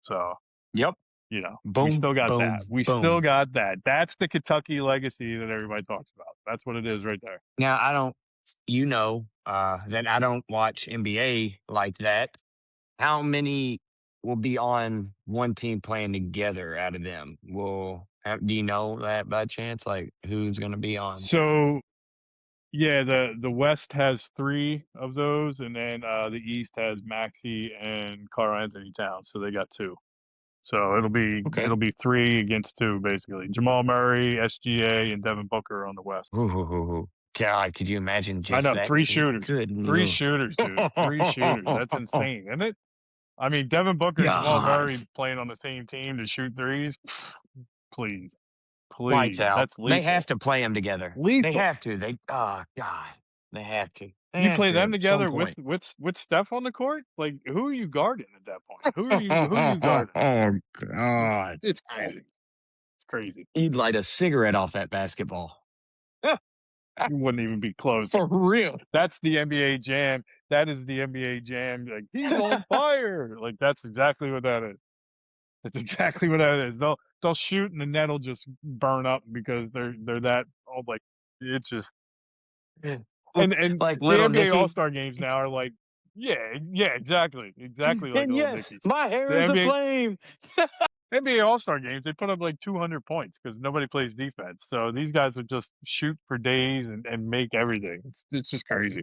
So Yep. we Boom, still got boom, that. We boom. still got that. That's the Kentucky legacy that everybody talks about. That's what it is right there. Now I don't. that I don't watch NBA like that. How many will be on one team playing together out of them? Do you know that by chance? Like who's going to be on? So yeah, the West has 3 of those, and then the East has Maxey and Karl Anthony Towns, so they got 2. So Okay. it'll be 3 against 2 basically. Jamal Murray, SGA, and Devin Booker on the West. Ooh, God, could you imagine I just know, that 3 team? shooters. Good 3 Lord. shooters, dude. 3 shooters. That's insane, isn't it? I mean, Devin Booker and Jamal Murray Gosh. playing on the same team to shoot threes. Please, Lights please. out. That's They have lethal. to play them together. They Lethal. have to. God. They have to. They You have play to them at some together point. with Steph on the court? Like, who are you guarding at that point? Who are you guarding? Oh, It's God. it's crazy. It's crazy. You'd light a cigarette off that basketball. You wouldn't even be close. For real. That's the NBA Jam. That is the NBA Jam. Like, he's on fire. Like, that's exactly what that is. That's exactly what that is. They'll shoot and the net'll just burn up because they're that all like it's just and Like the little NBA All Nicky. Star games now are like yeah, exactly like And Little yes, Nicky. my hair The is aflame. NBA All Star games they put up like 200 points because nobody plays defense. So these guys would just shoot for days and make everything. It's just crazy.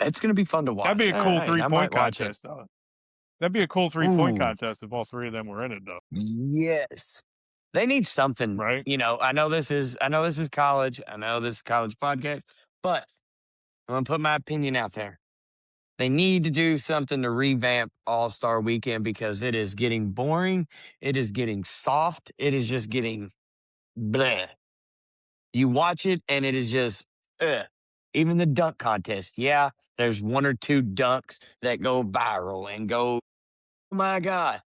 It's going to be fun to That'd be watch. a cool Hey, three I might point watch it. contest though. That'd be a cool 3-point Ooh, contest if all 3 of them were in it though, yes. They need something. right? I know this is college. I know this is college podcast, but I'm going to put my opinion out there. They need to do something to revamp All-Star Weekend because it is getting boring. It is getting soft. It is just getting bleh. You watch it and it is just, ugh. Even the dunk contest. Yeah, there's 1 or 2 dunks that go viral and go, oh my God.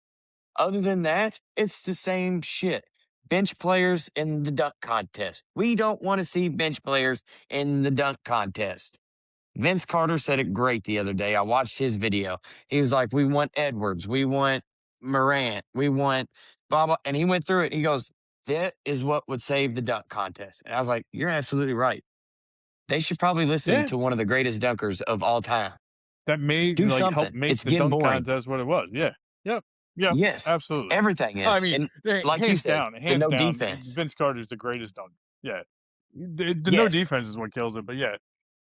Other than that, it's the same shit. Bench players in the dunk contest. We don't want to see bench players in the dunk contest. Vince Carter said it great the other day. I watched his video. He was like, we want Edwards. We want Morant. We want blah, blah. And he went through it. He goes, that is what would save the dunk contest. And I was like, you're absolutely right. They should probably listen Yeah. to one of the greatest dunkers of all time. That made Do like help something. make It's the getting dunk boring. contest what it was. Yeah. Yep. Yes, Absolutely. everything I is. mean, And like you said, the hands no down, defense. Vince Carter's the greatest dunker. Yeah. The no Yes, defense is what kills it, but yeah,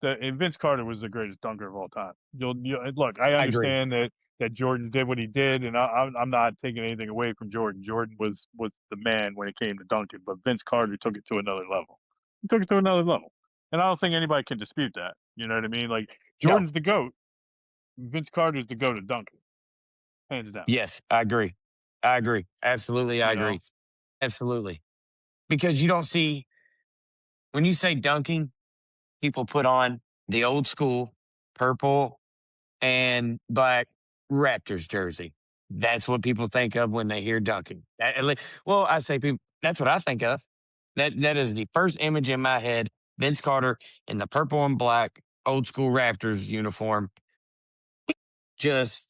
and Vince Carter was the greatest dunker of all time. Look, I I agree. understand that Jordan did what he did, and I'm not taking anything away from Jordan. Jordan was the man when it came to dunking, but Vince Carter took it to another level. He took it to another level, and I don't think anybody can dispute that. You know what I mean? Like No, Jordan's the goat. Vince Carter's the goat at dunking, hands down. yes, I agree. I agree. Absolutely, I You know? agree. Absolutely. Because you don't see, when you say dunking, people put on the old school purple and black Raptors jersey. That's what people think of when they hear dunking. Well, I say people, that's what I think of. That is the first image in my head. Vince Carter in the purple and black old school Raptors uniform, just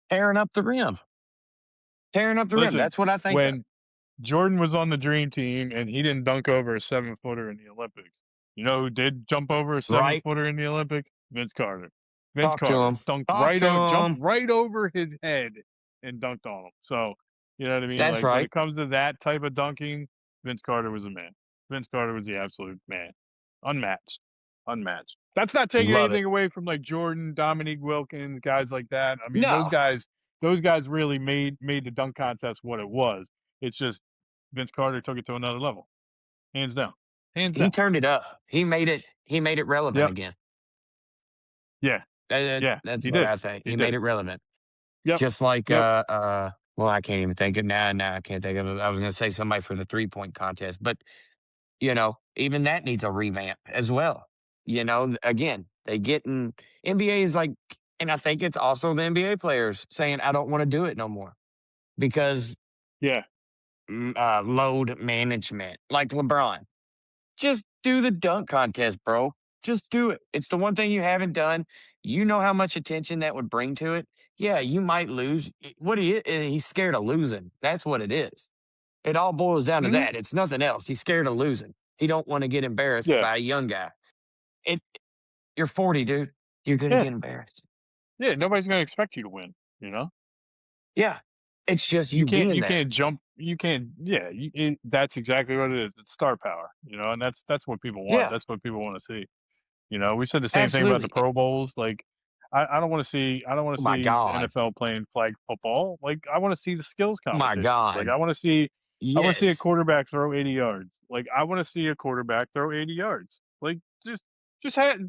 tearing up the rim. Tearing up the rim. Listen, That's what I think of. when Jordan was on the Dream Team and he didn't dunk over a 7-footer in the Olympics. You know who did jump over a Right? 7-footer in the Olympics? Vince Carter. Vince Talk to Carter him. dunked Talk to jumped him. right over his head and dunked on him. So, you know what I mean? That's Like when right. it comes to that type of dunking, Vince Carter was a man. Vince Carter was the absolute man. Unmatched. Unmatched. That's not taking Love it. anything away from like Jordan, Dominique Wilkins, guys like that. I mean, No, those guys really made the dunk contest what it was. It's just Vince Carter took it to another level, hands down, hands he down. turned it up. He made it relevant Yep. again. Yeah. Yeah. That's He what did. I say. He He did. made it relevant. Yep. Just like Yep. well, I can't even think of now. I can't think of it. I was gonna say somebody for the 3-point contest, but even that needs a revamp as well. Again, they getting NBA is like, and I think it's also the NBA players saying, I don't want to do it no more because Yeah. load management, like LeBron. Just do the dunk contest, bro. Just do it. It's the one thing you haven't done. You know how much attention that would bring to it. Yeah, you might lose. He's scared of losing. That's what it is. It all boils down to Hmm. that. It's nothing else. He's scared of losing. He don't want to get embarrassed Yeah. by a young guy. it. You're 40, dude. You're gonna Yeah, get embarrassed. yeah. Nobody's gonna expect you to win. You know, Yeah, it's just you you can't being you there. can't jump. You can't. Yeah, that's exactly what it is. It's star power. You know, and that's what people want. Yeah, That's what people want to see. You know, we said the same thing about the absolutely. Pro Bowls. Like, I don't want to see Oh my the god. NFL playing flag football. Like, I want to see the skills Oh my competitions. Like, god. I want to see a Yes, quarterback throw 80 yards. Like, I want to see a quarterback throw 80 yards. Like,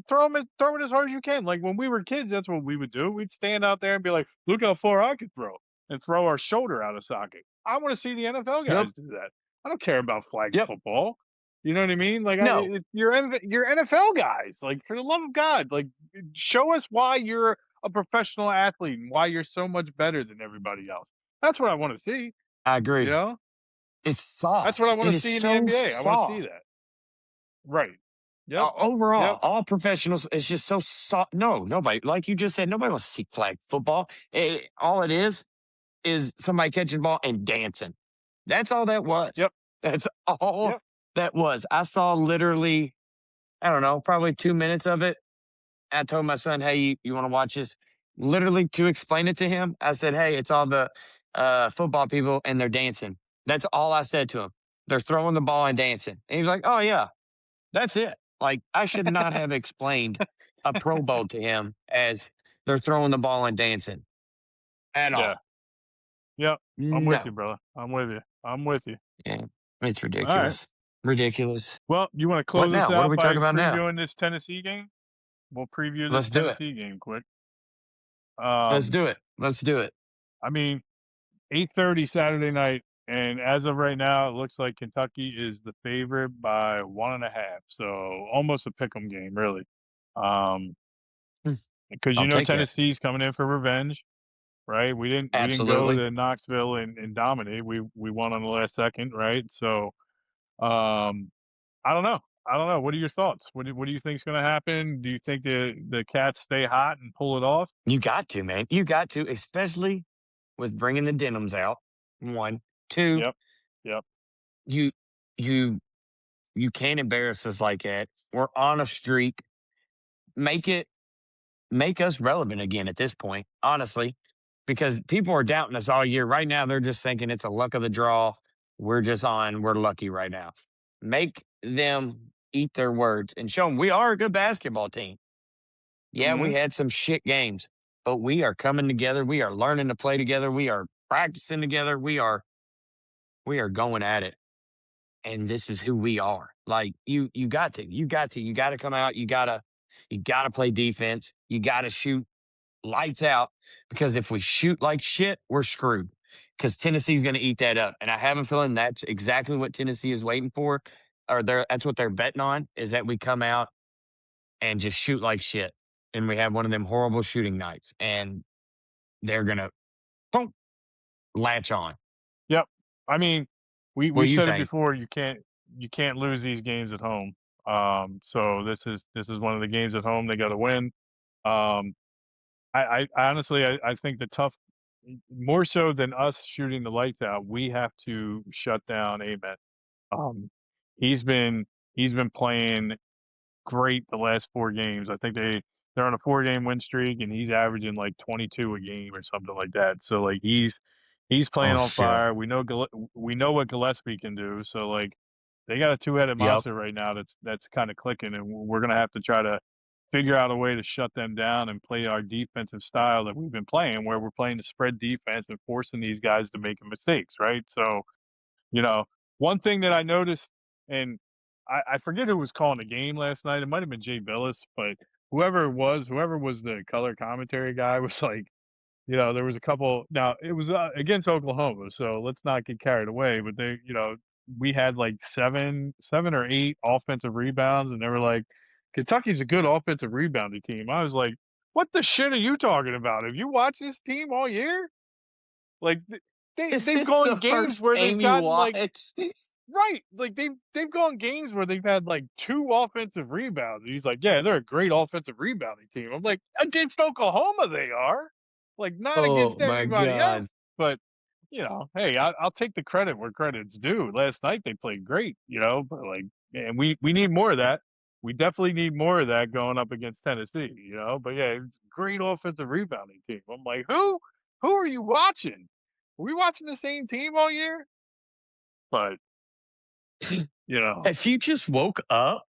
throw it as hard as you can. Like when we were kids, that's what we would do. We'd stand out there and be like, "Look how far I could throw," and throw our shoulder out of socket. I want to see the NFL yep, guys do that. I don't care about flag yep. football. You know what I mean? Like, No, you're NFL guys. Like, for the love of God, like, show us why you're a professional athlete and why you're so much better than everybody else. That's what I want to see. I You agree. know, It's that's what I soft. want It to is see in the so NBA. I want to see soft. that. Right. Yep. Overall, Yep. all professionals, it's just so soft. No, nobody, like you just said, nobody wants to see flag football. All it is somebody catching the ball and dancing. That's all that was. Yep. That's all Yep. that was. I saw literally, I don't know, probably 2 minutes of it. I told my son, "Hey, you want to watch this?" Literally to explain it to him, I said, "Hey, it's all the football people and they're dancing." That's all I said to him. They're throwing the ball and dancing. And he's like, "Oh yeah, that's it." Like I should not have explained a Pro Bowl to him as they're throwing the ball and dancing at Yeah. all. Yep. I'm with you, No. brother. I'm with you. I'm with you. Yeah, it's All right. ridiculous. Ridiculous. Well, you want to What close us now? What are out we by talking about now? previewing this Tennessee game? We'll preview this Let's do it. Tennessee game quick. Let's Um, do it. Let's do it. I mean, 8:30 Saturday night, and as of right now, it looks like Kentucky is the favorite by 1.5. So almost a pick'em game, really. Um, Hmm, because I'll take it. Tennessee's coming in for revenge, right? We didn't go Absolutely. to Knoxville and dominate. We won on the last second, right? So um, I don't know. I don't know. What are your thoughts? What do you think's going to happen? Do you think the Cats stay hot and pull it off? You got to, man. You got to, especially with bringing the denims out. One, two. Yep. Yep. You, you, you can't embarrass us like that. We're on a streak. Make it, make us relevant again at this point. Honestly, because people are doubting us all year. Right now, they're just thinking it's a luck of the draw. We're just on. We're lucky right now. Make them eat their words and show them we are a good basketball team. Yeah, we Mhm. had some shit games, but we are coming together. We are learning to play together. We are practicing together. We are going at it. And this is who we are. Like you got to come out. You gotta play defense. You gotta shoot lights out because if we shoot like shit, we're screwed. Because Tennessee's gonna eat that up. And I have a feeling that's exactly what Tennessee is waiting for. Or that's what they're betting on is that we come out and just shoot like shit. And we have one of them horrible shooting nights. And they're gonna boom, latch on. Yep. I mean, What we do you said it think? before. You can't lose these games at home. So this is one of the games at home they got to win. Um, I honestly I think the tough more so than us shooting the lights out, we have to shut down Amen. Um, he's been he's been playing great the last 4 games. I think they're on a 4-game win streak, and he's averaging like 22 a game or something like that. So like he's Oh playing on shit. fire. We know what Gillespie can do. So like they got a two-headed Yep. monster right now that's kind of clicking, and we're gonna have to try to figure out a way to shut them down and play our defensive style that we've been playing, where we're playing the spread defense and forcing these guys to make mistakes, right? So you know, one thing that I noticed, and I forget who was calling the game last night. It might have been Jay Billis, but whoever was the color commentary guy was like, there was a couple. Now it was against Oklahoma, so let's not get carried away. But we had like seven or eight offensive rebounds, and they were like, Kentucky's a good offensive rebounding team. I was like, what the shit are you talking about? Have you watched this team all year? Like Is they've this the gone games first where they've game you gotten like watched? right, like they've gone games where they've had like 2 offensive rebounds. And he's like, yeah, they're a great offensive rebounding team. I'm like, against Oklahoma they are, like not Oh against my everybody else. god. But hey, I'll take the credit where credit's due. Last night they played great, but like, man, we need more of that. we definitely need more of that going up against Tennessee, you know. But yeah, it's a great offensive rebounding team. I'm like, who are you watching? Are we watching the same team all year? But you know, If you just woke up,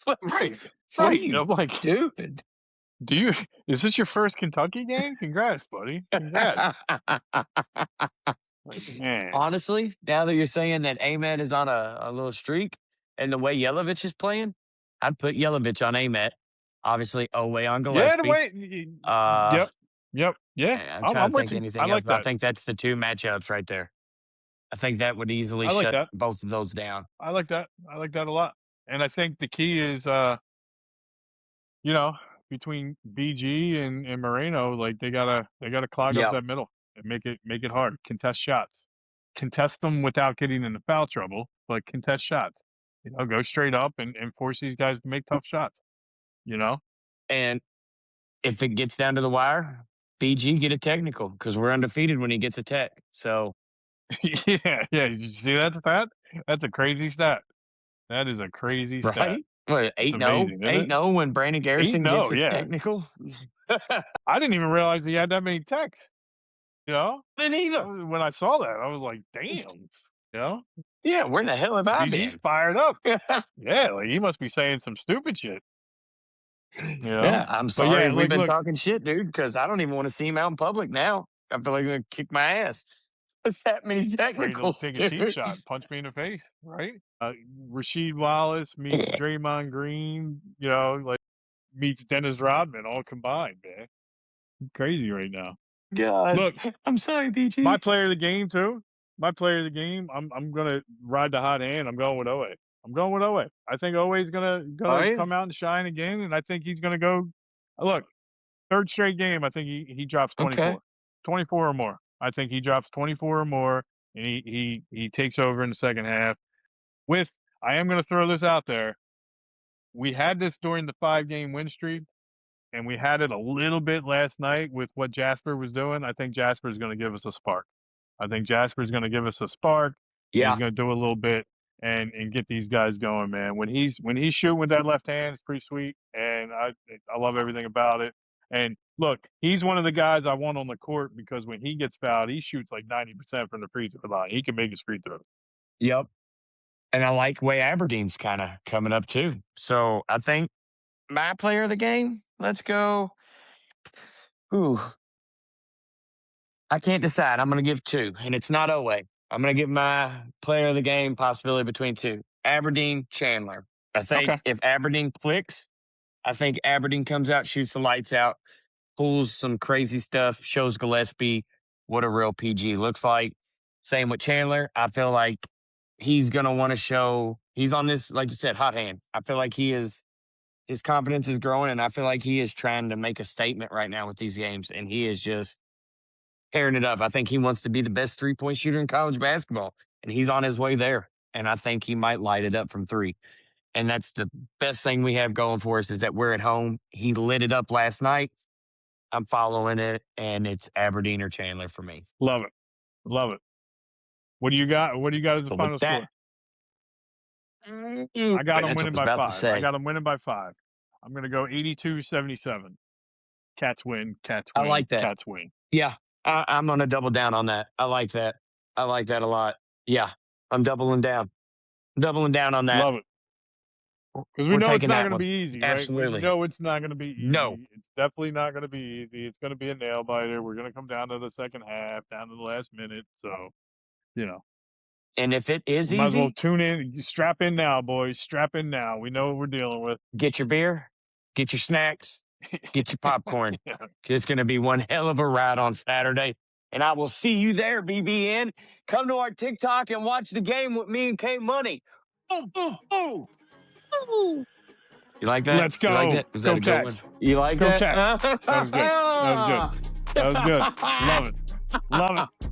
right, what are right. you I'm like, doing? is this your first Kentucky game? Congrats, buddy. Congrats. Like, man, Honestly, now that you're saying that Amet is on a little streak and the way Yelovich is playing, I'd put Yelovich on Amet. Obviously, Owe on yeah, the Gillespie. way, yep, yeah. I'm trying I'm to with think you. I anything else, like but I that. think that's the two matchups right there. I think that would easily I like shut that. both of those down. I like that. I like that a lot. And I think the key is, you know, between BG and Moreno, like they gotta clog up Yeah. that middle and make it hard. Contest shots, contest them without getting into foul trouble, but contest shots. You know, go straight up and force these guys to make tough shots. You know, And if it gets down to the wire, BG get a technical because we're undefeated when he gets a tech. So, yeah. Did you see that stat? That's a crazy stat. That is a crazy stat. right? What, It's 8-0? amazing, isn't it? 8-0 when Brandon Garrison 8-0, gets a yeah. technical? I didn't even realize he had that many techs. You know, Didn't either. when I saw that, I was like, damn. You know, Yeah, where the hell have I BG's been? fired up. Yeah, like he must be saying some stupid shit. You know? Yeah, I'm But sorry yeah, we've been look, talking shit, dude, because I don't even want to see him out in public now. I feel like he's gonna kick my ass. It's that many afraid he'll technicals, take a cheap dude. shot, punch me in the face, right? Rasheed Wallace meets Draymond Green, you know, like meets Dennis Rodman all combined, man. Crazy right now. God, Look, I'm sorry, BG. my player of the game too. My player of the game. I'm gonna ride the hot hand. I'm going with Owe. I think Owe's gonna Are you? come out and shine again, and I think he's gonna go. Look, third straight game. I think he drops 24, Okay. 24 or more. I think he drops 24 or more, and he takes over in the second half. With I am gonna throw this out there. We had this during the 5-game win streak, and we had it a little bit last night with what Jasper was doing. I think Jasper is going to give us a spark. I think Jasper's going to give us a spark. And Yeah. he's going to do a little bit and get these guys going, man. When he's shooting with that left hand, it's pretty sweet, and I love everything about it. And look, he's one of the guys I want on the court because when he gets fouled, he shoots like 90% from the free throw line. He can make his free throws. Yep. And I like way Aberdeen's kind of coming up too. So I think my player of the game. Let's go. Ooh, I can't decide. I'm going to give two, and it's not Owe. I'm going to give my player of the game possibility between two. Aberdeen, Chandler. I think Okay. if Aberdeen clicks, I think Aberdeen comes out, shoots the lights out, pulls some crazy stuff, shows Gillespie what a real PG looks like. Same with Chandler. I feel like he's going to want to show he's on this, like you said, hot hand. I feel like his confidence is growing, and I feel like he is trying to make a statement right now with these games, and he is just tearing it up. I think he wants to be the best 3-point shooter in college basketball, and he's on his way there. And I think he might light it up from three. And that's the best thing we have going for us is that we're at home. He lit it up last night. I'm following it, and it's Aberdeen or Chandler for me. Love it. Love it. What do you got? What do you got as the So final with that, score? I got them that's what I winning was by about to 5. say. I got them winning by 5. I'm going to go 82-77. Cats win. Cats I win. like that. Cats win. Yeah, I'm going to double down on that. I like that. I like that a lot. Yeah, I'm doubling down. Doubling down on that. Love it. Because we We're know it's taking not that going to one. be easy, right? Absolutely. We know it's not going to be easy. No. It's definitely not going to be easy. It's going to be a nail biter. We're going to come down to the second half, down to the last minute. So, you know. And if it is Might as well easy, tune in. Strap in now, boys. Strap in now. We know what we're dealing with. get your beer, get your snacks, get your popcorn. Yeah. It's going to be one hell of a ride on Saturday. And I will see you there, BBN. Come to our TikTok and watch the game with me and K Money. Ooh, ooh, ooh. Ooh. You like that? Let's go. You like that? Was Go that a good Cats. one? You like Go that? Cats. That was good. That was good. That was good. Love it. Love it.